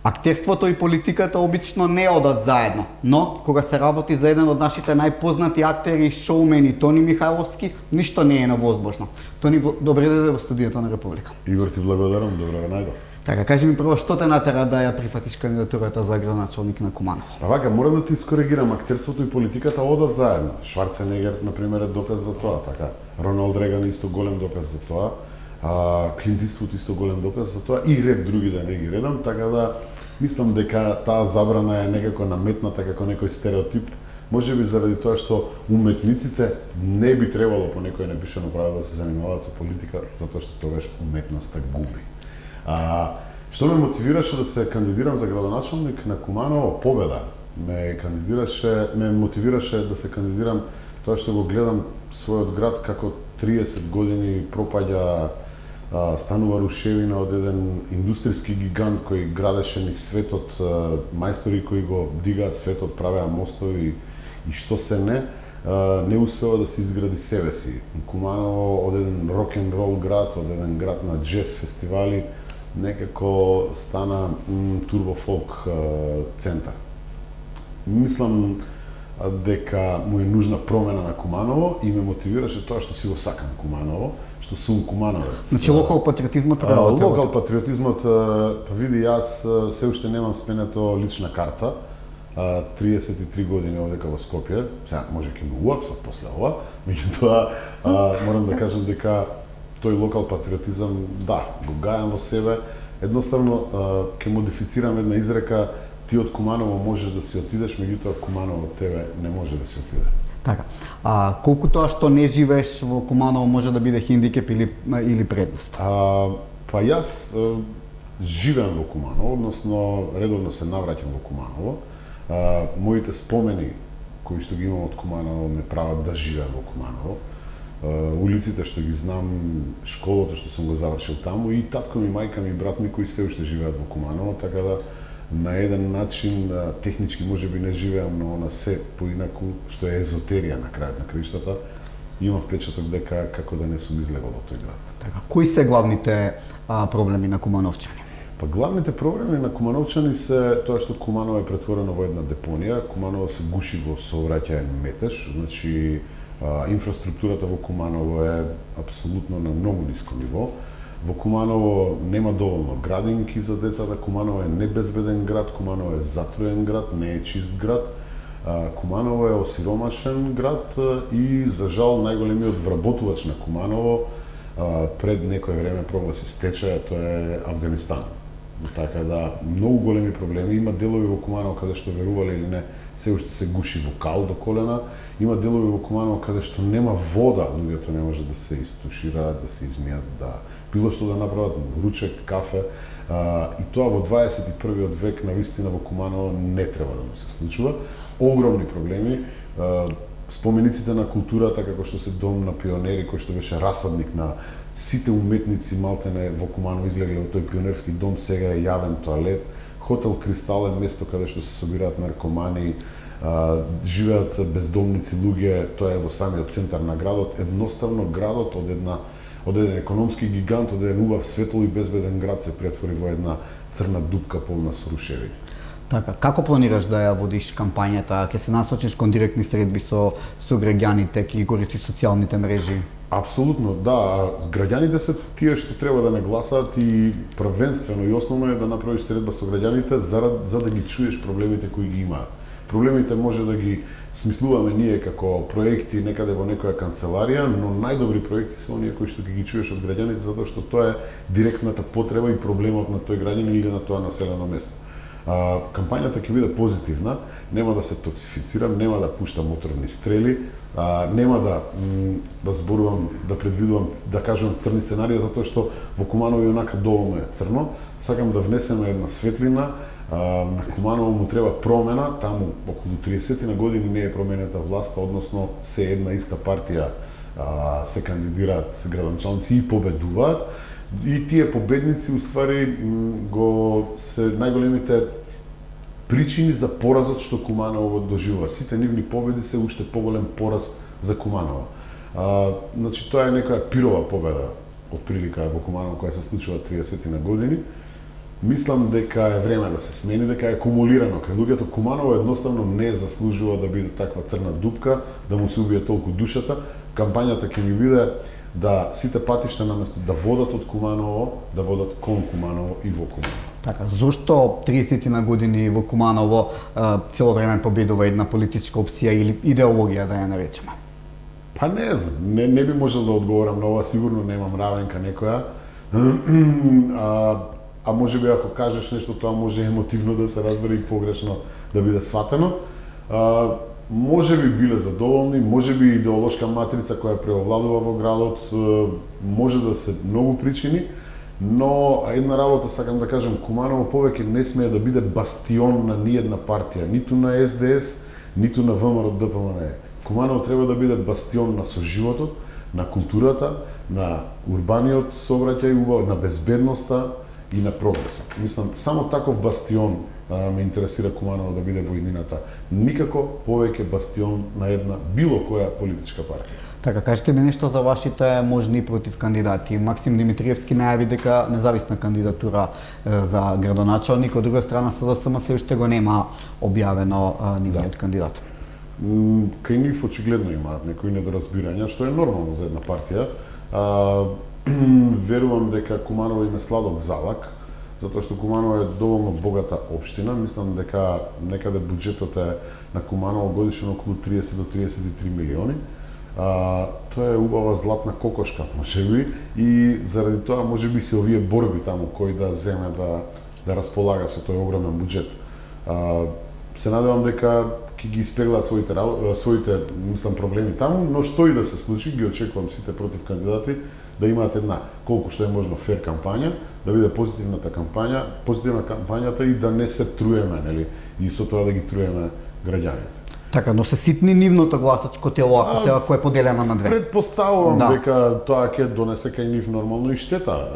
Актерството и политиката обично не одат заедно, но кога се работи за еден од нашите најпознати актери и шоумени Тони Михайловски, ништо не е невозможно. Тони, добре дојде во студиото на Република. Игор, ти благодарам, добро ве најдов. Така, кажи ми прво, што те натера да ја прифатиш кандидатурата за градоначалник на Куманово? Па вака, морам да ти искоригирам, актерството и политиката одат заедно. Шварценегер, например, е доказ за тоа, така. Роналд Реган исто голем доказ за тоа. Клинт Иствуд исто голем доказ за тоа и ред други да не ги редам, така да мислам дека таа забрана е некако наметната како некој стереотип, можеби заради тоа што уметниците не би требало по некој непишано правило да се занимаваат со политика, затоа што тогаш уметноста губи. Што ме мотивираше да се кандидирам за градоначалник на Куманово? Победа. Ме мотивираше да се кандидирам тоа што го гледам својот град како 30 години пропаѓа, станува рушевина од еден индустријски гигант кој градеше низ светот, мајстори кои го дигаа светот, правеа мостови и што се не успева да се изгради себе си. Куманово од еден рок-н-рол град, од еден град на джез фестивали, некако стана турбофолк центар. Мислам дека му е нужна промена на Куманово и ме мотивираше тоа што си го сакам Куманово, што сум кумановец. Значи локал патриотизмот работи. Локал патриотизмот, па види, јас се уште немам сменето лична карта, 33 години овдека во Скопје, сега може ќе ме уапсат после ова, меѓутоа морам да кажам дека тој локал патриотизам, да, го гајам во себе. Едноставно ќе модифицирам една изрека: ти од Куманово можеш да си отидеш, меѓутоа Куманово од тебе не може да си отиде. Така. Колку тоа што не живееш во Куманово може да биде хендикеп или предност? Па јас живеам во Куманово, односно редовно се навраќам во Куманово. Моите спомени кои што ги имам од Куманово ме прават да живеам во Куманово. Улиците што ги знам, школото што сум го завршил таму и татко ми, мајка ми и брат ми кои се уште живеат во Куманово, така да на еден начин технички можеби не живеам, но на се поинаку што е езотерија на крајот на краиштата, имам впечаток дека како да не сум излегол од тој град. Така, кои се главните проблеми на кумановчани? Па главните проблеми на кумановчани се тоа што Куманово е претворено во една депонија, Куманово се гуши во сообраќаен метеж, значи инфраструктурата во Куманово е апсолутно на многу ниско ниво. Во Куманово нема доволно градинки за децата, Куманово е небезбеден град, Куманово е затроен град, не е чист град. Куманово е осиромашен град и за жал најголемиот вработувач на Куманово пред некое време прогласи стечај, тоа е Авганистан. Така да, многу големи проблеми. Има делови во Куманово каде што, верувале или не, се уште се гуши во кал до колена. Има делови во Куманово каде што нема вода, луѓето не може да се истушираат, да се измијат, да било што да направат, ручек, кафе. И тоа во 21. век навистина во Куманово не треба да му се случува. Огромни проблеми. Спомениците на културата, како што се Дом на пионери, кој што беше расадник на сите уметници, малтене во Куманово излегле од тој пионерски дом, сега е јавен тоалет. Хотел Кристал е место каде што се собираат наркомани, живеат бездомници луѓе, тоа е во самиот центар на градот. Едноставно градот од еден економски гигант, од еден убав, светол и безбеден град се претвори во една црна дупка полна со рушевини. Така, како планираш да ја водиш кампањата? Ќе се насочиш кон директни средби со граѓаните, ќе ги користиш социјалните мрежи? Апсолутно, да. Граѓаните се тие што треба да не гласаат и првенствено и основно е да направиш средба со граѓаните за да ги чуеш проблемите кои ги имаат. Проблемите може да ги смислуваме ние како проекти некаде во некоја канцеларија, но најдобри проекти се оние кои што ги чуеш од граѓаните, затоа што тоа е директната потреба и проблемот на тој граѓанин или на тоа населено место. Кампањата ќе биде позитивна, нема да се токсифицирам, нема да пуштам моторни стрели, нема да зборувам, да предвидувам, да кажувам црни сценарија, затоа што во Куманово и онака доволно е црно. Сакам да внесеме една светлина, на Куманово му треба промена, таму околу 30 на години не е променета власта, односно се една иста партија се кандидираат градоначалници и победуваат. И тие победници уствари се најголемите причини за поразот што Куманово доживува. Сите нивни победи се уште поголем пораз за Куманово. Значи тоа е некоја пирова победа од прилика во Куманово која се случува 30 на години. Мислам дека е време да се смени, дека е кумулирано. Кај луѓето Куманово едноставно не заслужува да биде таква црна дупка, да му се убие толку душата. Кампањата ќе ни биде да сите патишта наместо да водат од Куманово, да водат кон Куманово и во Куманово. Така, зошто 30 на години во Куманово цело време победува една политичка опција или идеологија, да ја наречеме? Па не знам, не би можел да одговорам на ова, сигурно немам равенка некоја. А може би ако кажеш нешто, тоа може емотивно да се разбере и погрешно да биде сватено. Може би биле задоволни, може би идеолошка матрица која преовладува во градот, може да се многу причини, но една работа сакам да кажам, Куманово повеќе не смее да биде бастион на ниедна партија, ниту на СДС, ниту на ВМРО ДПМН. Куманово треба да биде бастион на соживотот, на културата, на урбаниот сообраќај, на безбедноста и на прогресот. Мислам, само таков бастион ме интересира Куманово да биде во иднината. Никако повеќе бастион на една било која политичка партија. Така, кажете ми нешто за вашите можни против кандидати. Максим Димитриевски најави дека независна кандидатура за градоначалник, од друга страна СДСМ се уште го нема објавено нивниот кандидат. Кај нив очигледно имаат некои недоразбирања, што е нормално за една партија. Верувам дека Куманово им е сладок залак, затоа што Куманово е доволно богата општина. Мислам дека некаде буџетот е на Куманово годишно околу 30 до 33 милиони. Тоа е убава златна кокошка, можеби, и заради тоа можеби се овие борби таму кој да земе да располага со тој огромен буџет. Се надевам дека ќе ги испеглат своите мислам проблеми таму, но што и да се случи, ги очекувам сите против кандидати да имаат една колку што е можно фер кампања, да биде позитивна кампањата и да не се труеме, нели, и со тоа да ги труеме граѓаните. Така, но се ситни нивното гласачко тело, ако сега кој е поделено на две. Предпоставувам дека тоа ќе донесе кај нив нормално и штета.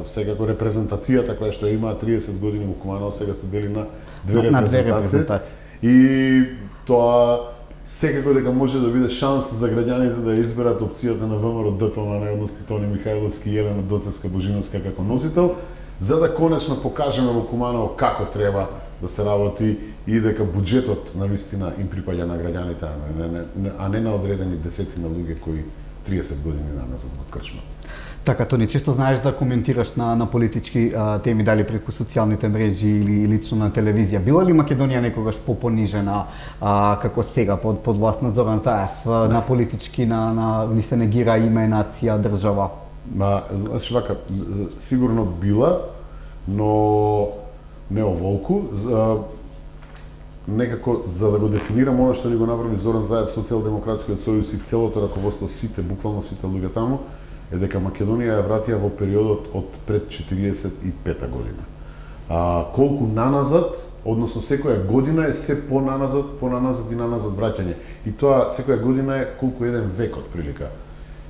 Секако репрезентацијата која што има 30 години во Куманово сега се дели на две репрезентации. И тоа секако дека може да биде шанс за граѓаните да изберат опцијата на ВМРО ДПМН, односно Тони Михајловски и Елена Доцевска Божиновска како носител, за да конечно покажеме во Куманово како треба да се работи и дека буџетот навистина им припаѓа на граѓаните, а не на одредени десетина луѓе кои 30 години наназад го крчмат. Така, Тони, често знаеш да коментираш на политички теми, дали преку социјалните мрежи или лично на телевизија. Била ли Македонија некогаш попонижена како сега под власт на Зоран Заев, на политички, ни се негира име, нација, држава? Значи вака, сигурно била, но не оволку. Некако, за да го дефинирам она што ли го направи Зоран Заев, Социјалдемократскиот сојуз и целото раководство, буквално сите луѓе таму, е дека Македонија ја вратија во периодот од пред 45 година. Колку наназад, односно секоја година е се понаназад и наназад враќање. И тоа секоја година е колку еден век од прилика.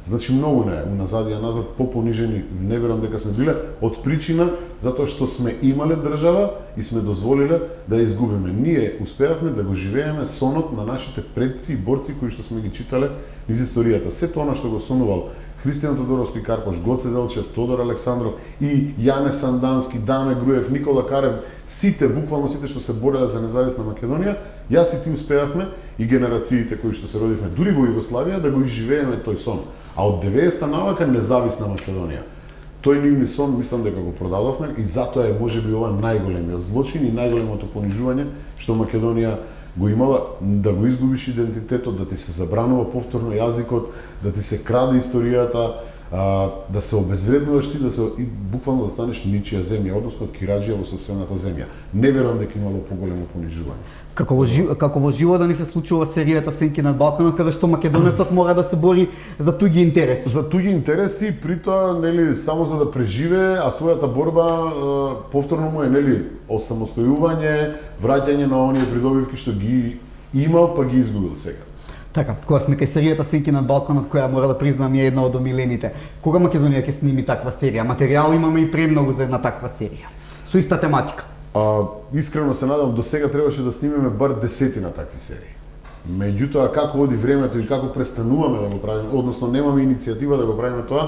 Значи многу не уназад и назад попонижени, не верувам дека сме биле од причина затоа што сме имале држава и сме дозволиле да ја изгубиме. Ние успеавме да го живееме сонот на нашите предци и борци кои што сме ги читале низ историјата. Сето она што го сонувал Христијан Тодоровски Карпош, Гоце Делчев, Тодор Александров и Јане Сандански, Даме Груев, Никола Карев, буквално сите што се бореле за независна Македонија, јас и ти успеавме и генерациите кои што се родивме дури во Југославија да го изживееме тој сон. А од 90-та навака независна Македонија. Тој нивни сон мислам дека го продадовме и затоа е можеби ова најголемиот злочин и најголемото понижување што Македонија го имала, да го изгубиш идентитетот, да ти се забранува повторно јазикот, да ти се краде историјата, да се обезвреднуваш ти, и буквално да станеш ничија земја, односно кираџија во сопствената земја. Не верувам дека имало поголемо понижување. Како во живо да ни се случува серијата Сенки над Балканот, каде што македонецот мора да се бори за туѓи интереси. За туѓи интереси, при тоа, нели, само за да преживее, а својата борба повторно му е, нели, осамостојување, враќање на оние придобивки што ги имал, па ги изгубил сега. Така, кога сме кај серијата Сенки над Балканот, која мора да признам е една од омилените, кога Македонија ќе сними таква серија? Материјал имаме и премногу за една таква серија. Со иста тематика. Искрено се надам, до сега требаше да снимеме бар 10 на такви серии. Меѓутоа, како оди времето и како престануваме да го правиме, односно немаме иницијатива да го правиме тоа,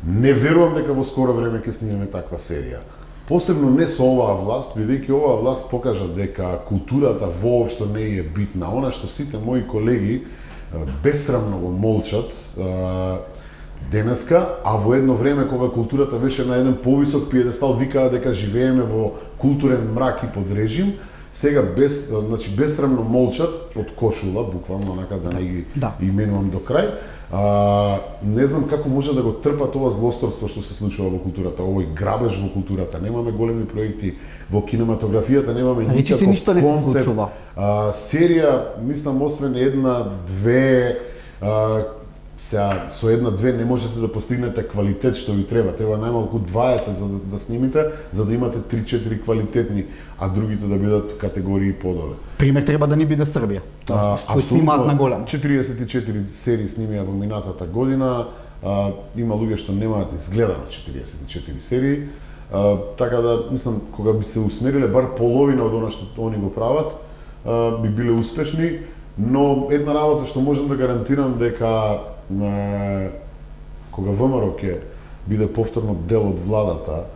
не верувам дека во скоро време ќе снимеме таква серија. Посебно не со оваа власт, бидејќи оваа власт покажа дека културата воопшто не е битна. Она што сите мои колеги бесрамно го молчат денеска, а во едно време кога културата беше на еден повисок пиедестал, викаа дека живееме во културен мрак и под режим, сега бесрамно молчат под кошула, буквално онака да не ги именувам до крај. Не знам како може да го трпат ова злосторство што се случува во културата, овој грабеж во културата. Немаме големи проекти во кинематографијата, немаме никаков концепт. Серија, мислам, освен една-две, сега со една-две не можете да постигнете квалитет што ви треба. Треба најмалку 20 за да снимите, за да имате 3-4 квалитетни, а другите да бидат категории подоле. Пример треба да ни биде Србија. Што снимаат на големо. 44 серии снимија во минатата година. Има луѓе што немаат изгледано 44 серии. Така да, мислам, кога би се усмериле бар половина од она што они го прават, би биле успешни, но една работа што можам да гарантирам дека кога ВМРО ќе биде повторно дел од владата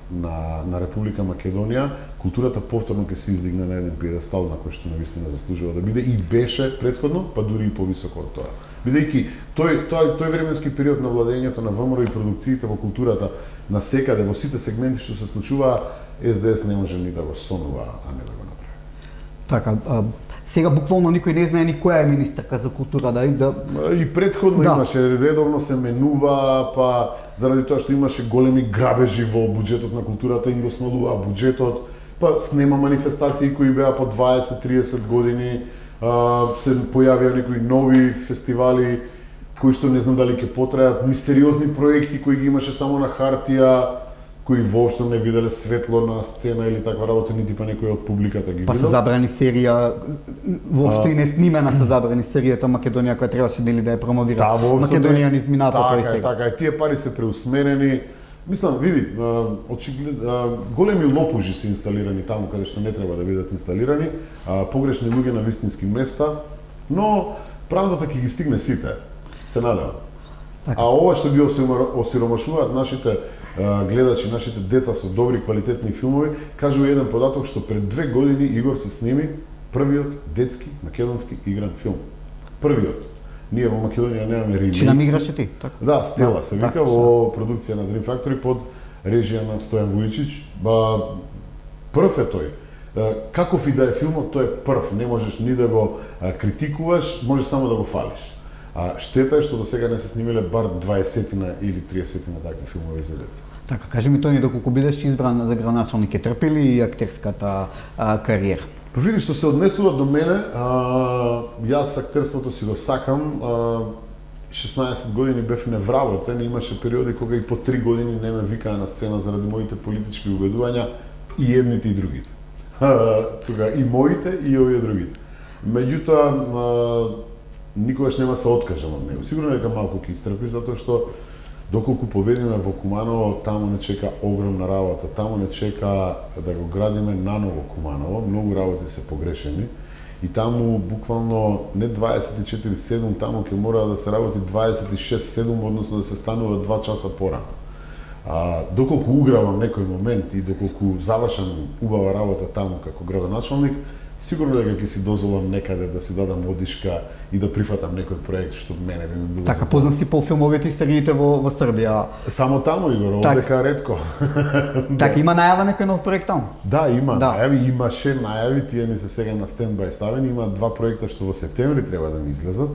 на Република Македонија, културата повторно ќе се издигне на еден пиедестал на кој што навистина заслужува да биде и беше претходно, па дури и повисоко од тоа. Бидејќи тој временски период на владењето на ВМРО и продукциите во културата на секаде во сите сегменти што се случува, СДС не може ни да го сонува, а не да го направи. Така, сега буквално никој не знае ни која е министерка за култура, И претходно имаше, редовно се менува, па заради тоа што имаше големи грабежи во буџетот на културата, им го смалуваа буџетот, па снема манифестации кои беа по 20-30 години, се појавија некои нови фестивали кои што не знам дали ќе потрајат, мистериозни проекти кои ги имаше само на хартија, кои воопшто не виделе светло на сцена или таква работа, нити па некој од публиката ги видел. Па се забрани серија, воопшто и не снимена се забрани серијата Македонија која требаше да ја промовира. Македонија низ минато тој сега. Така, тие пари се преусмерени. Мислам, види, големи лопужи се инсталирани таму каде што не треба да бидат инсталирани, погрешни луѓе на вистински места, но правдата ќе ги стигне сите, се надевам. А ова што ги осиромашуваат нашите гледачи, нашите деца со добри квалитетни филмови, кажува еден податок што пред 2 години Игор се сними првиот детски македонски игран филм. Првиот. Ние во Македонија немаме ремейк. Чи нам играше ти? Така. Да, Стела се вика во продукција на Dream Factory под режија на Стојан Вујчич. Прв е тој. Каков и да е филмот, тој е прв. Не можеш ни да го критикуваш, можеш само да го фалиш. Штета е што до сега не се снимиле бар 20 или 30 такви филмови за деца. Така, кажи ми Тони, доколку бидеш избран за градоначалник, е трпи и актерската кариера? Па види, што се однесува до мене, јас актерството си го сакам, 16 години бев невработен, имаше периоди кога и по 3 години не ме викаа на сцена заради моите политички убедувања, и едните и другите. Тога и моите и овие другите. Меѓутоа, никогаш нема се откажам од него. Сигурно дека малку ќе истрпи, затоа што доколку победиме во Куманово, таму не чека огромна работа, таму не чека да го градиме наново Куманово, многу работи се погрешени и таму буквално не 24/7, таму ќе мора да се работи 26/7, односно да се станува 2 часа порано. Доколку угравам некој момент и доколку завршам убава работа таму како градоначалник, сигурно дека ќе си дозволам некаде да си дадам одишка и да прифатам некој проект што мене би ми било. Така, познам си по филмовите и сериите во Србија. Само таму, Игор, овдека ретко. Така, има најава некој нов проект таму? Да, има најави, имаше најави, тие ни се сега на стендбај ставени, има 2 проекта што во септември треба да ми излезат.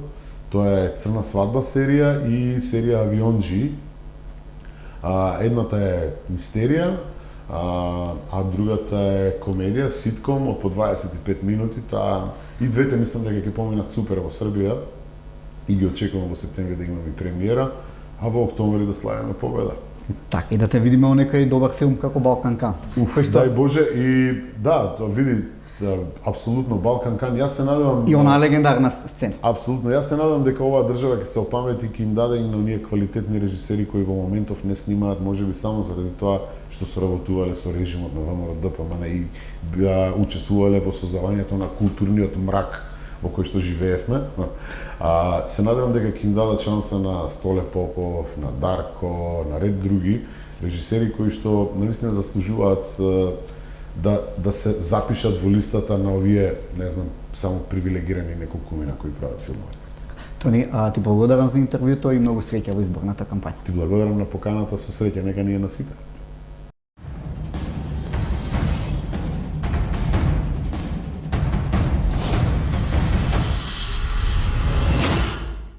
Тоа е Црна свадба серија и серија Авионџи. Едната е мистерија, а другата е комедија, ситком од по 25 минути. И двете мислам дека ќе поминат супер во Србија и ги очекувам во септември да имаме премиера, а во октомври да славиме победа. Така, и да те видиме во некој добар филм како Балкан Кан. Дај Боже, и да, тоа види, апсолутно Балкан Кан, јас се надевам... И онаа легендарна сцена. Апсолутно, јас се надевам дека оваа држава ќе се опамети и ќе им даде и на оние квалитетни режисери кои во моментов не снимаат, можеби само заради тоа што соработувале со режимот на ВМРО ДПМН и учествувале во создавањето на културниот мрак во кој што живеевме. Се надевам дека ќе им дадат шанса на Столе Попов, на Дарко, на ред други режисери кои што наистина заслужуваат да се запишат во листата на овие, не знам, само привилегирани неколкумина кои прават филмови. Тони, ти благодарам за интервјуто и многу среќа во изборната кампања. Ти благодарам на поканата, со среќа, нека ни е на сите.